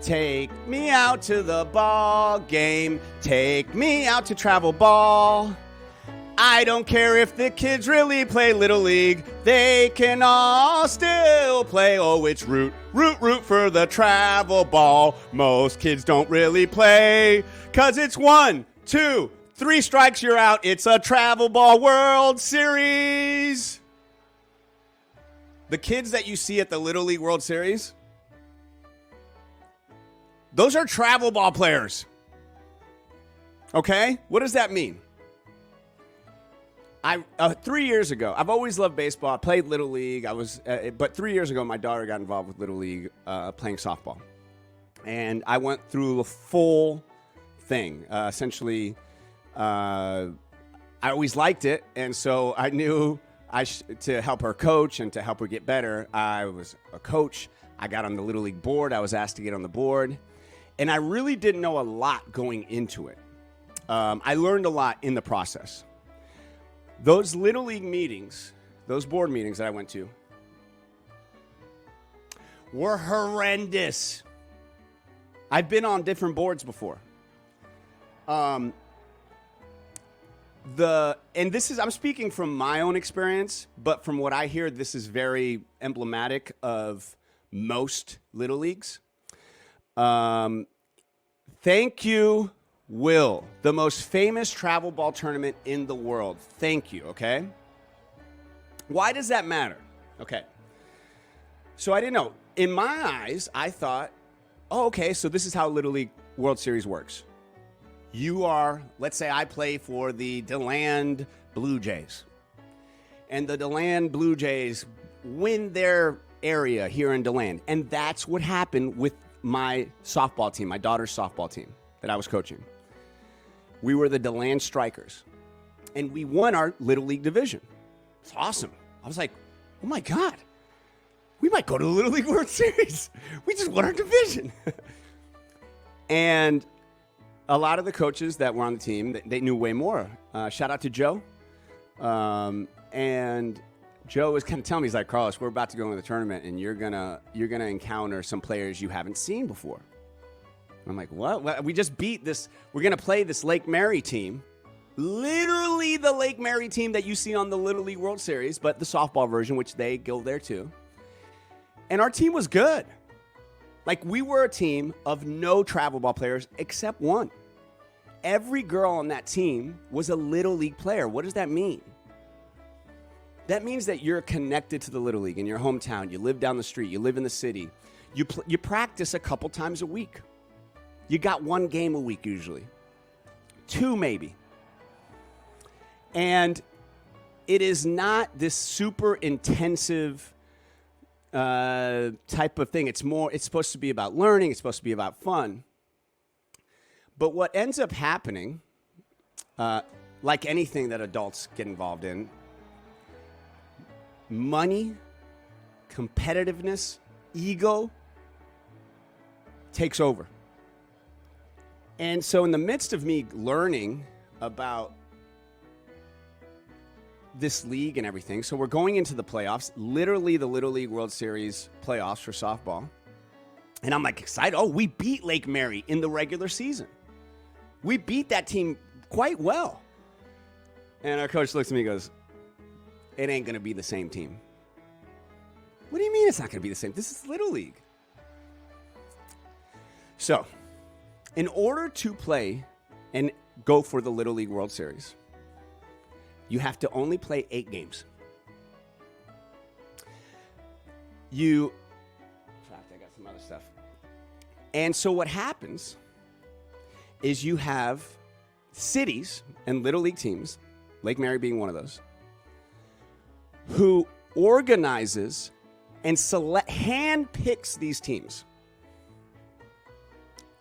Take me out to the ball game. Take me out to travel ball. I don't care if the kids really play Little League. They can all still play. Oh, it's root for the travel ball. Most kids don't really play, 'cause it's 1, 2, 3 strikes, you're out. It's a travel ball World Series. The kids that you see at the Little League World Series, those are travel ball players. Okay? What does that mean? 3 years ago, I've always loved baseball. I played Little League. But 3 years ago, my daughter got involved with Little League playing softball. And I went through the full thing. Essentially, I always liked it. And so I knew to help her coach and to help her get better, I was a coach. I got on the Little League board. I was asked to get on the board. And I really didn't know a lot going into it. I learned a lot in the process. Those Little League meetings, those board meetings that I went to, were horrendous. I've been on different boards before. I'm speaking from my own experience, but from what I hear, this is very emblematic of most Little Leagues. Thank you, Will, the most famous travel ball tournament in the world. Thank you, okay? Why does that matter? Okay. So I didn't know. In my eyes, I thought, oh, okay, so this is how Little League World Series works. Let's say I play for the DeLand Blue Jays. And the DeLand Blue Jays win their area here in DeLand. And that's what happened with my softball team, my daughter's softball team that I was coaching. We were the DeLand Strikers, and we won our Little League division. It's awesome. I was like, oh my God, we might go to the Little League World Series. We just won our division. And a lot of the coaches that were on the team, they knew way more. Shout out to Joe. And Joe was kind of telling me, he's like, Carlos, we're about to go into the tournament, and you're gonna encounter some players you haven't seen before. I'm like, what? We just beat this. We're going to play this Lake Mary team. Literally the Lake Mary team that you see on the Little League World Series, but the softball version, which they go there too. And our team was good. Like, we were a team of no travel ball players except one. Every girl on that team was a Little League player. What does that mean? That means that you're connected to the Little League in your hometown. You live down the street. You live in the city. You practice a couple times a week. You got 1 game a week usually. 2 maybe. And it is not this super intensive type of thing. It's supposed to be about learning. It's supposed to be about fun. But what ends up happening, like anything that adults get involved in, money, competitiveness, ego takes over. And so in the midst of me learning about this league and everything, so we're going into the playoffs, literally the Little League World Series playoffs for softball. And I'm like excited. Oh, we beat Lake Mary in the regular season. We beat that team quite well. And our coach looks at me and goes, it ain't going to be the same team. What do you mean it's not going to be the same? This is Little League. So, in order to play and go for the Little League World Series, you have to only play 8 games. In fact, I got some other stuff. And so what happens is you have cities and Little League teams, Lake Mary being one of those, who organizes and handpicks these teams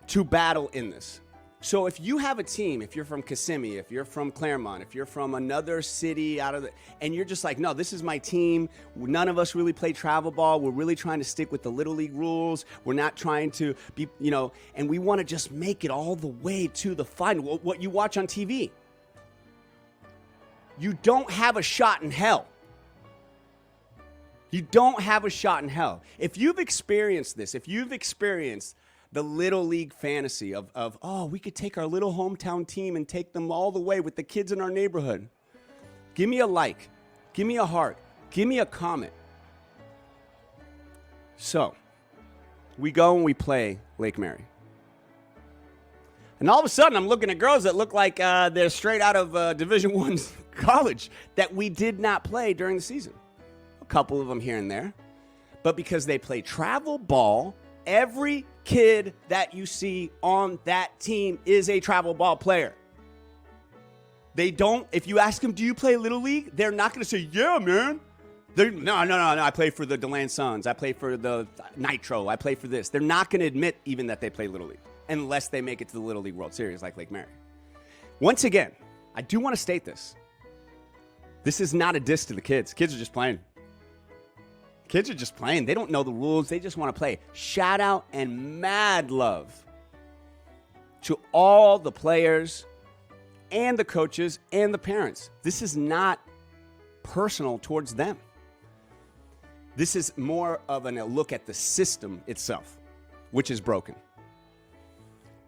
to battle in this. So if you have a team, if you're from Kissimmee, if you're from Claremont, if you're from another city and you're just like, no, this is my team. None of us really play travel ball. We're really trying to stick with the Little League rules. We're not trying to be, and we want to just make it all the way to the final. What you watch on TV. You don't have a shot in hell. You don't have a shot in hell. If you've experienced this, if you've experienced the little league fantasy of, oh, we could take our little hometown team and take them all the way with the kids in our neighborhood. Give me a like. Give me a heart. Give me a comment. So, we go and we play Lake Mary. And all of a sudden, I'm looking at girls that look like they're straight out of Division I college that we did not play during the season. A couple of them here and there. But because they play travel ball, every kid that you see on that team is a travel ball player. They don't, if you ask them, do you play Little League? They're not going to say, yeah, man. No, I play for the DeLand Suns. I play for the Nitro. I play for this. They're not going to admit even that they play Little League unless they make it to the Little League World Series like Lake Mary. Once again, I do want to state this. This is not a diss to the kids. Kids are just playing. Kids are just playing. They don't know the rules. They just want to play. Shout out and mad love to all the players and the coaches and the parents. This is not personal towards them. This is more of a look at the system itself, which is broken.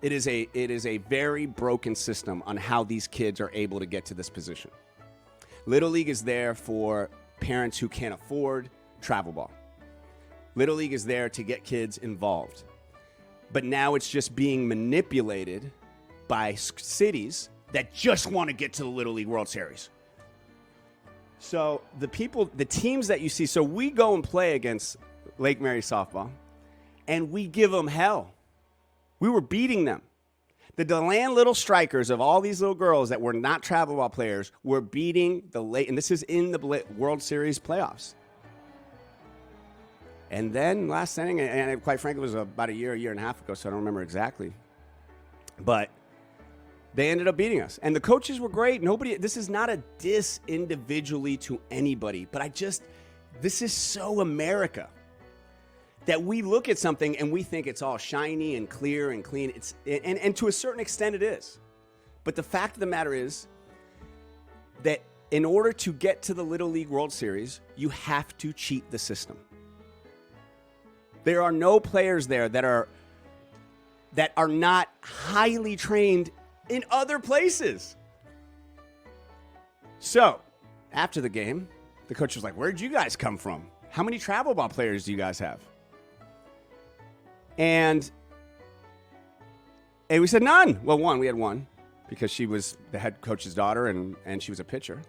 It is a very broken system on how these kids are able to get to this position. Little League is there for parents who can't afford travel ball. Little League is there to get kids involved. But now it's just being manipulated by cities that just want to get to the Little League World Series. So the teams that you see, so we go and play against Lake Mary softball, and we give them hell. We were beating them. The DeLand little strikers of all these little girls that were not travel ball players were beating the Lake, and this is in the World Series playoffs. And then last inning, and quite frankly, it was about a year and a half ago, so I don't remember exactly. But they ended up beating us. And the coaches were great. This is not a diss individually to anybody, but this is so America that we look at something and we think it's all shiny and clear and clean. And to a certain extent it is. But the fact of the matter is that in order to get to the Little League World Series, you have to cheat the system. There are no players there that are not highly trained in other places. So, after the game, the coach was like, where'd you guys come from? How many travel ball players do you guys have? And we said none. Well, we had one because she was the head coach's daughter and she was a pitcher.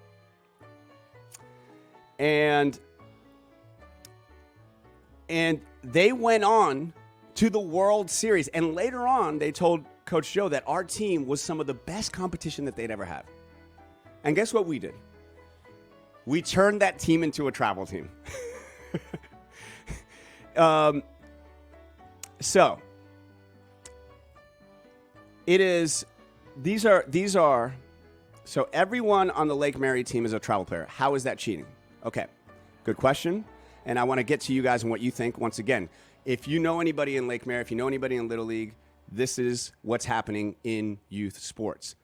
And they went on to the World Series. And later on, they told Coach Joe that our team was some of the best competition that they'd ever had. And guess what we did? We turned that team into a travel team. So so everyone on the Lake Mary team is a travel player. How is that cheating? Okay, good question. And I want to get to you guys and what you think. Once again, if you know anybody in Lake Mary, if you know anybody in Little League, this is what's happening in youth sports.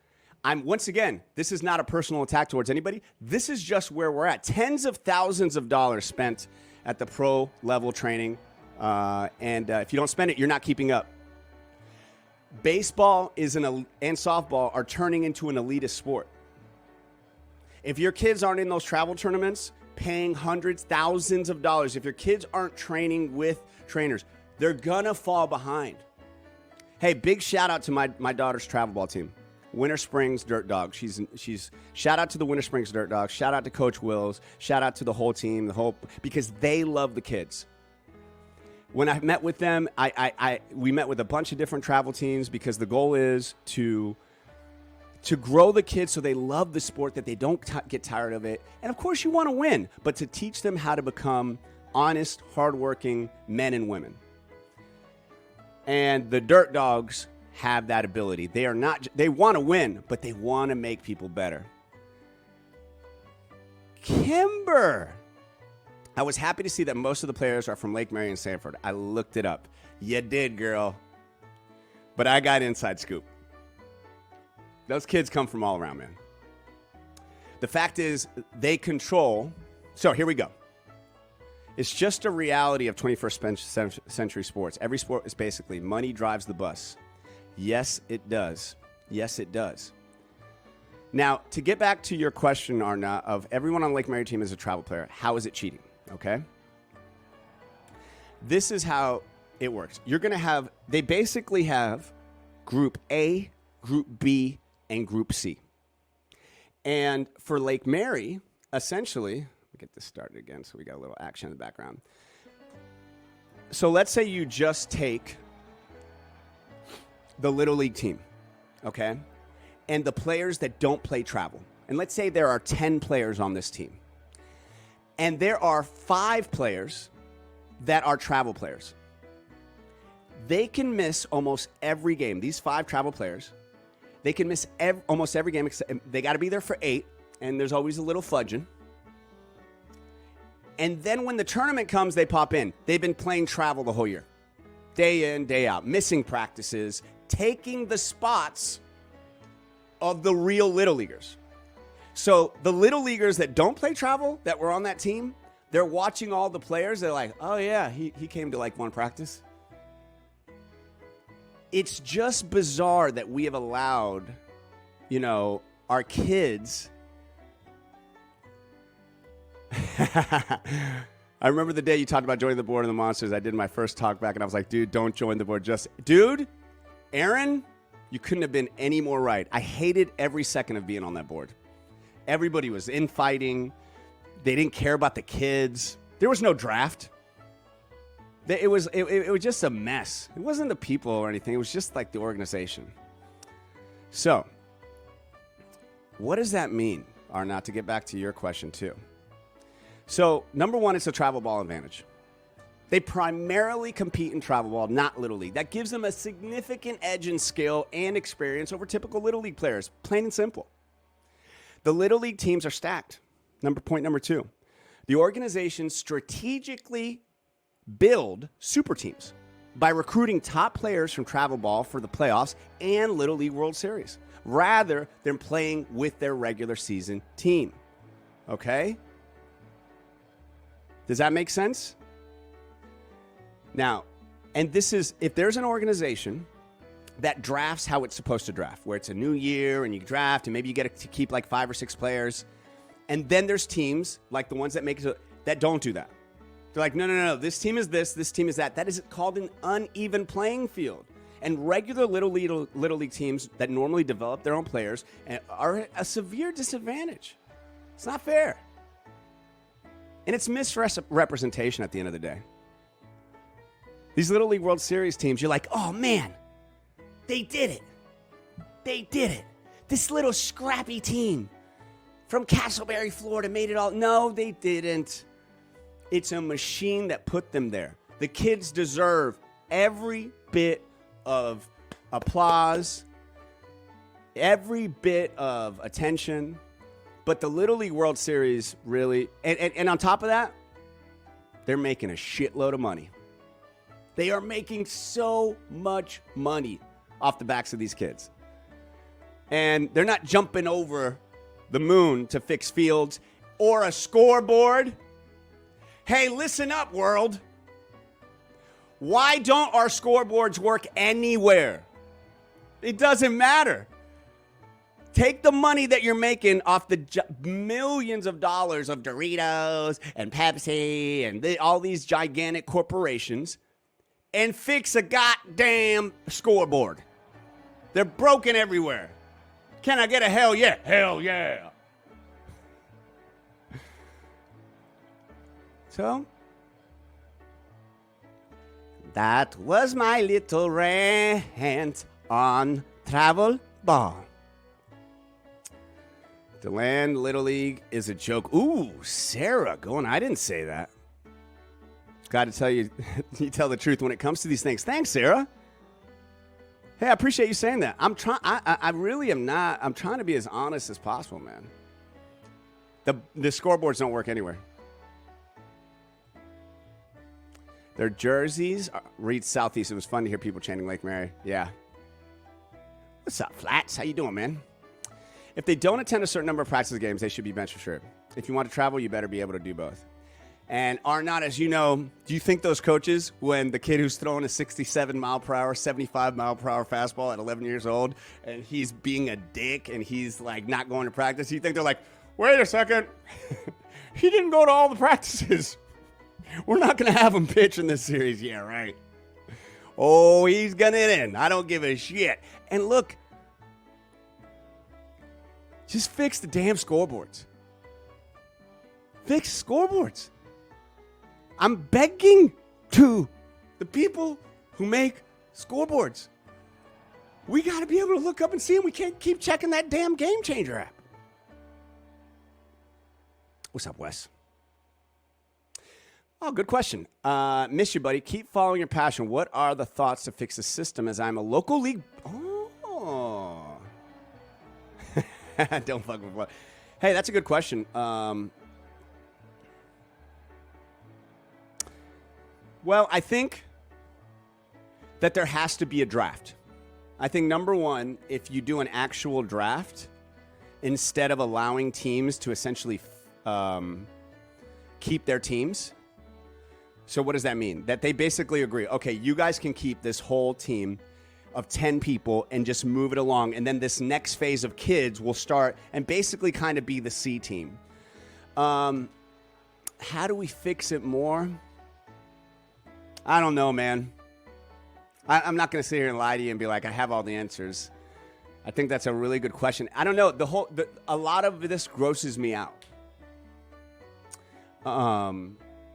Once again, this is not a personal attack towards anybody. This is just where we're at. Tens of thousands of dollars spent at the pro level training. And if you don't spend it, you're not keeping up. Baseball and softball are turning into an elitist sport. If your kids aren't in those travel tournaments, paying hundreds, thousands of dollars, if your kids aren't training with trainers, they're gonna fall behind. Hey, big shout out to my daughter's travel ball team, Winter Springs Dirt Dogs. She's shout out to the Winter Springs Dirt Dogs. Shout out to Coach Wills. Shout out to the whole team, because they love the kids. When I met with them, we met with a bunch of different travel teams because the goal is to grow the kids so they love the sport, that they don't get tired of it. And of course, you want to win, but to teach them how to become honest, hardworking men and women. And the Dirt Dogs have that ability. They want to win, but they want to make people better. Kimber. I was happy to see that most of the players are from Lake Mary and Sanford. I looked it up. You did, girl. But I got inside scoop. Those kids come from all around, man. The fact is, they control. So here we go. It's just a reality of 21st century sports. Every sport is basically money drives the bus. Yes, it does. Yes, it does. Now, to get back to your question, Arna, of everyone on Lake Mary team is a travel player, how is it cheating? Okay? This is how it works. You're going to have, they basically have Group A, Group B, and Group C. And for Lake Mary, essentially, let me get this started again so we got a little action in the background. So let's say you just take the Little League team, okay? And the players that don't play travel. And let's say there are 10 players on this team. And there are 5 players that are travel players. They can miss almost every game. These 5 travel players, they can miss almost every game. Except they got to be there for 8, and there's always a little fudging. And then when the tournament comes, they pop in. They've been playing travel the whole year. Day in, day out. Missing practices. Taking the spots of the real Little Leaguers. So the Little Leaguers that don't play travel, that were on that team, they're watching all the players. They're like, oh, yeah, he came to like one practice. It's just bizarre that we have allowed, our kids. I remember the day you talked about joining the board of the Monsters. I did my first talk back, and I was like, dude, don't join the board. Dude, Aaron, you couldn't have been any more right. I hated every second of being on that board. Everybody was infighting. They didn't care about the kids. There was no draft. It was just a mess. It wasn't the people or anything. It was just like the organization. So, what does that mean, Arnott, to get back to your question too? So, number one, it's a travel ball advantage. They primarily compete in travel ball, not Little League. That gives them a significant edge in skill and experience over typical Little League players, plain and simple. The Little League teams are stacked. Point number 2. The organization strategically build super teams by recruiting top players from travel ball for the playoffs and Little League World Series, rather than playing with their regular season team. Okay? Does that make sense? Now, and this is, if there's an organization that drafts how it's supposed to draft, where it's a new year and you draft and maybe you get to keep like 5 or 6 players, and then there's teams like the ones that make it that don't do that. They're like, no, this team is this team is that. That is called an uneven playing field. And regular Little League teams that normally develop their own players are at a severe disadvantage. It's not fair. And it's misrepresentation at the end of the day. These Little League World Series teams, you're like, oh, man, they did it. They did it. This little scrappy team from Castleberry, Florida made it all. No, they didn't. It's a machine that put them there. The kids deserve every bit of applause, every bit of attention. But the Little League World Series really, and on top of that, they're making a shitload of money. They are making so much money off the backs of these kids. And they're not jumping over the moon to fix fields or a scoreboard. Hey, listen up, world. Why don't our scoreboards work anywhere? It doesn't matter. Take the money that you're making off the millions of dollars of Doritos and Pepsi and all these gigantic corporations and fix a goddamn scoreboard. They're broken everywhere. Can I get a hell yeah? Hell yeah. So, that was my little rant on travel ball. DeLand Little League is a joke. Ooh, Sarah going, I didn't say that. Got to tell you, you tell the truth when it comes to these things. Thanks, Sarah. Hey, I appreciate you saying that. I really am not. I'm trying to be as honest as possible, man. The scoreboards don't work anywhere. Their jerseys read Southeast. It was fun to hear people chanting Lake Mary. Yeah. What's up, Flats? How you doing, man? If they don't attend a certain number of practice games, they should be benched for sure. If you want to travel, you better be able to do both. And are not, as you know, do you think those coaches, when the kid who's throwing a 67 mile per hour, 75 mile per hour fastball at 11 years old, and he's being a dick and he's like not going to practice, you think they're like, wait a second, he didn't go to all the practices. We're not going to have him pitch in this series. Yeah, right. Oh, he's gunning in. I don't give a shit. And look, just fix the damn scoreboards. Fix scoreboards. I'm begging to the people who make scoreboards. We got to be able to look up and see them. We can't keep checking that damn Game Changer app. What's up, Wes? Oh, good question. Miss you, buddy. Keep following your passion. What are the thoughts to fix the system as I'm a local league? Oh. Don't fuck with what. Hey, that's a good question. Well, I think that there has to be a draft. I think, number one, if you do an actual draft, instead of allowing teams to essentially keep their teams. So what does that mean? That they basically agree, okay, you guys can keep this whole team of 10 people and just move it along. And then this next phase of kids will start and basically kind of be the C team. How do we fix it more? I don't know, man. I'm not going to sit here and lie to you and be like, I have all the answers. I think that's a really good question. I don't know. A lot of this grosses me out.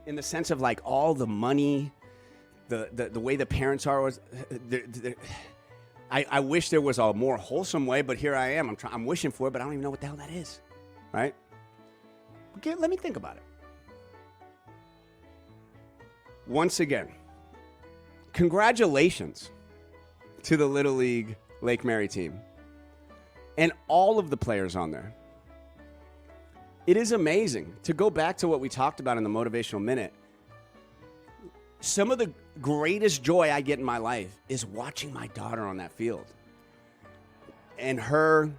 In the sense of like all the money, the way the parents are. I wish there was a more wholesome way, but here I am. I'm wishing for it, but I don't even know what the hell that is. Right? Okay, let me think about it. Once again, congratulations to the Little League Lake Mary team and all of the players on there. It is amazing to go back to what we talked about in the Motivational Minute. Some of the greatest joy I get in my life is watching my daughter on that field and her,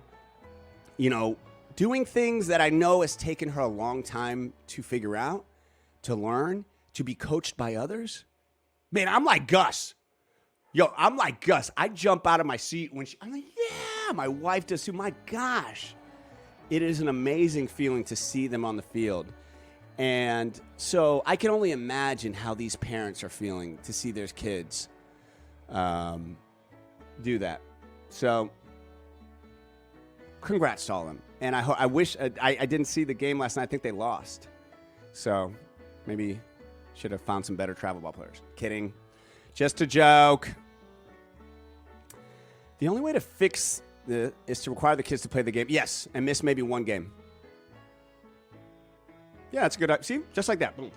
doing things that I know has taken her a long time to figure out, to learn, to be coached by others. Man, I'm like Gus. I'm like Gus. I jump out of my seat when I'm like, yeah, my wife does too. My gosh. It is an amazing feeling to see them on the field. And so I can only imagine how these parents are feeling to see their kids do that. So congrats to all of them. And I wish I didn't see the game last night. I think they lost. So maybe should have found some better travel ball players. Kidding. Just a joke. The only way to fix is to require the kids to play the game. Yes, and miss maybe one game. Yeah, that's a good. See, just like that. Boom.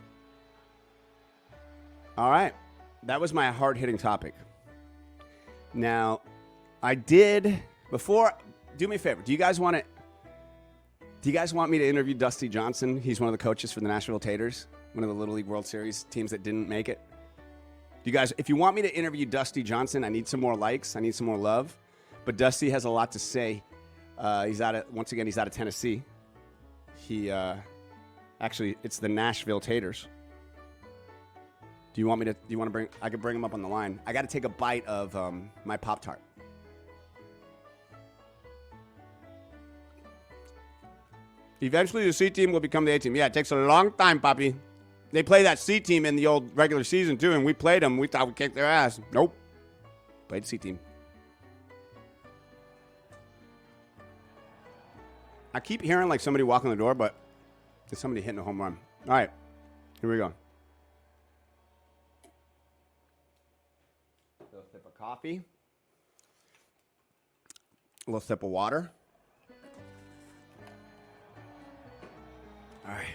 All right. That was my hard-hitting topic. Now, I did, before, do me a favor. Do you guys want me to interview Dusty Johnson? He's one of the coaches for the Nashville Taters, one of the Little League World Series teams that didn't make it. You guys, if you want me to interview Dusty Johnson, I need some more likes. I need some more love. But Dusty has a lot to say. He's out of Tennessee. Actually, it's the Nashville Taters. Do you want to bring, I could bring him up on the line. I got to take a bite of my Pop-Tart. Eventually, the C team will become the A team. Yeah, it takes a long time, Poppy. They play that C team in the old regular season, too, and we played them. We thought we kicked their ass. Nope. Played the C team. I keep hearing like somebody walking the door, but it's somebody hitting a home run. All right, here we go. A little sip of coffee. A little sip of water. All right.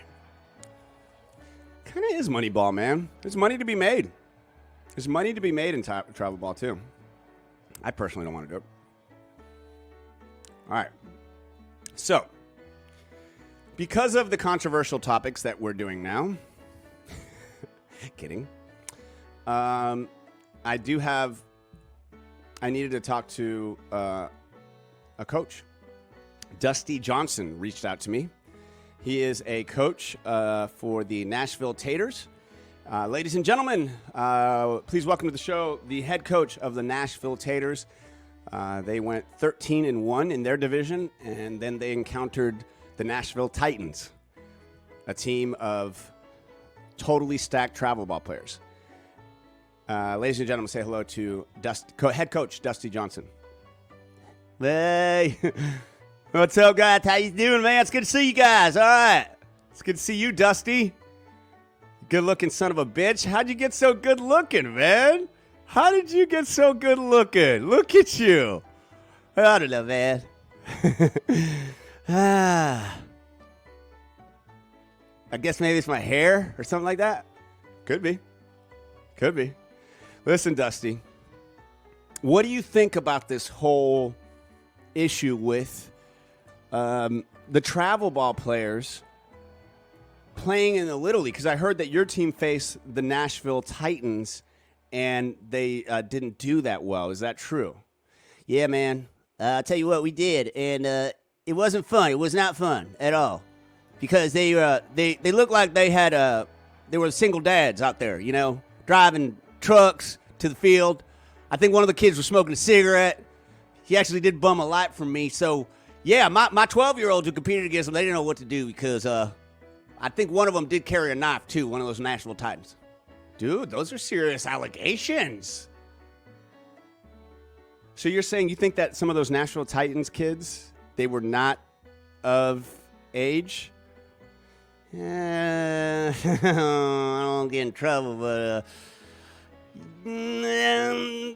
Kind of is money ball, man. There's money to be made. There's money to be made in travel ball, too. I personally don't want to do it. All right. So, because of the controversial topics that we're doing now, kidding, I needed to talk to a coach. Dusty Johnson reached out to me He is a coach for the Nashville Taters. Ladies and gentlemen, please welcome to the show the head coach of the Nashville Taters. They went 13-1 in their division, and then they encountered the Nashville Titans, a team of totally stacked travel ball players. Ladies and gentlemen, say hello to head coach Dusty Johnson. Hey, what's up, guys? How you doing, man? It's good to see you guys. All right, it's good to see you, Dusty. Good-looking son of a bitch. How'd you get so good-looking, man? How did you get so good-looking? Look at you. I don't know, man. I guess maybe it's my hair or something like that. Could be. Listen, Dusty, what do you think about this whole issue with the travel ball players playing in the Little League? Because I heard that your team faced the Nashville Titans, and they didn't do that well. Is that true? Yeah, man. I'll tell you what, we did, and it wasn't fun. It was not fun at all, because they looked like they were single dads out there, you know, driving trucks to the field. I think one of the kids was smoking a cigarette. He actually did bum a light from me. So, yeah, my 12-year-olds who competed against them, they didn't know what to do because I think one of them did carry a knife, too, one of those Nashville Titans. Dude, those are serious allegations. So you're saying you think that some of those Nashville Titans kids, they were not of age? I don't get in trouble, but yeah,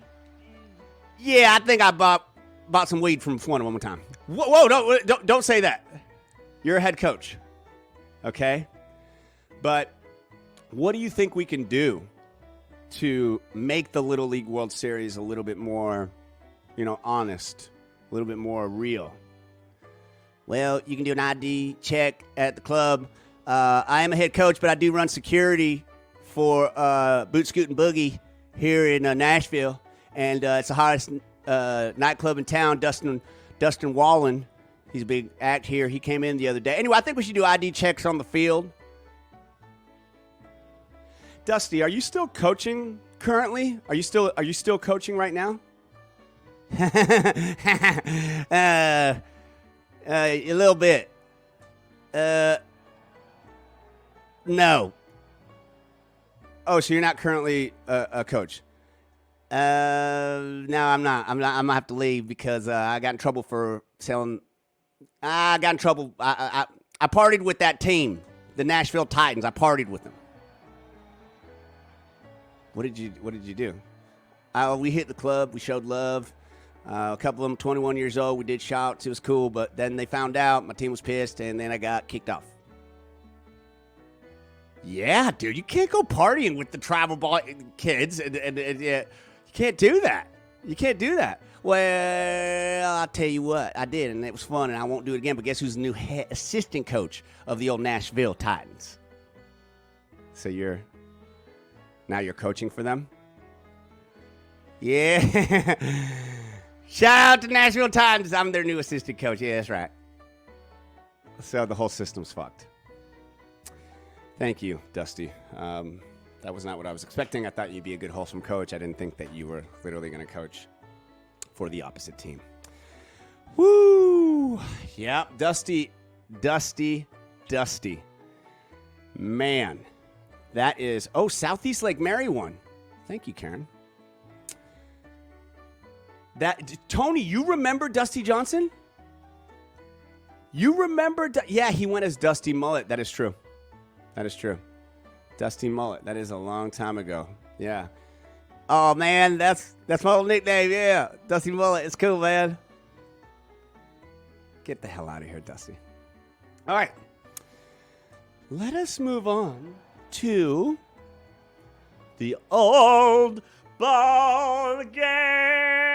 I think I bought some weed from one of them one time. Whoa, don't say that. You're a head coach, okay? But what do you think we can do to make the Little League World Series a little bit more, honest, a little bit more real? Well, you can do an ID check at the club. I am a head coach, but I do run security for Boot Scoot and Boogie here in Nashville, and it's the hottest nightclub in town. Dustin Wallen, he's a big act here. He came in the other day. Anyway, I think we should do ID checks on the field. Dusty, are you still coaching currently? Are you still coaching right now? A little bit. No. Oh, so you're not currently a coach? No, I'm not. I'm gonna have to leave because I got in trouble for selling. I got in trouble. I partied with that team, the Nashville Titans. I partied with them. What did you do? We hit the club. We showed love. A couple of them, 21 years old. We did shots. It was cool, but then they found out. My team was pissed, and then I got kicked off. Yeah, dude, you can't go partying with the travel ball kids, and you can't do that. You can't do that. Well, I'll tell you what, I did, and it was fun, and I won't do it again. But guess who's the new assistant coach of the old Nashville Titans? So now you're coaching for them? Yeah. Shout out to Nashville Titans. I'm their new assistant coach. Yeah, that's right. So the whole system's fucked. Thank you, Dusty. That was not what I was expecting. I thought you'd be a good, wholesome coach. I didn't think that you were literally going to coach for the opposite team. Woo! Yep, Dusty. Man, that is... Oh, Southeast Lake Mary won. Thank you, Karen. Tony, you remember Dusty Johnson? You remember... Yeah, he went as Dusty Mullet. That is true. Dusty Mullet. That is a long time ago. Yeah. Oh, man, that's my old nickname. Yeah, Dusty Mullet. It's cool, man. Get the hell out of here, Dusty. All right. Let us move on to the old ball game.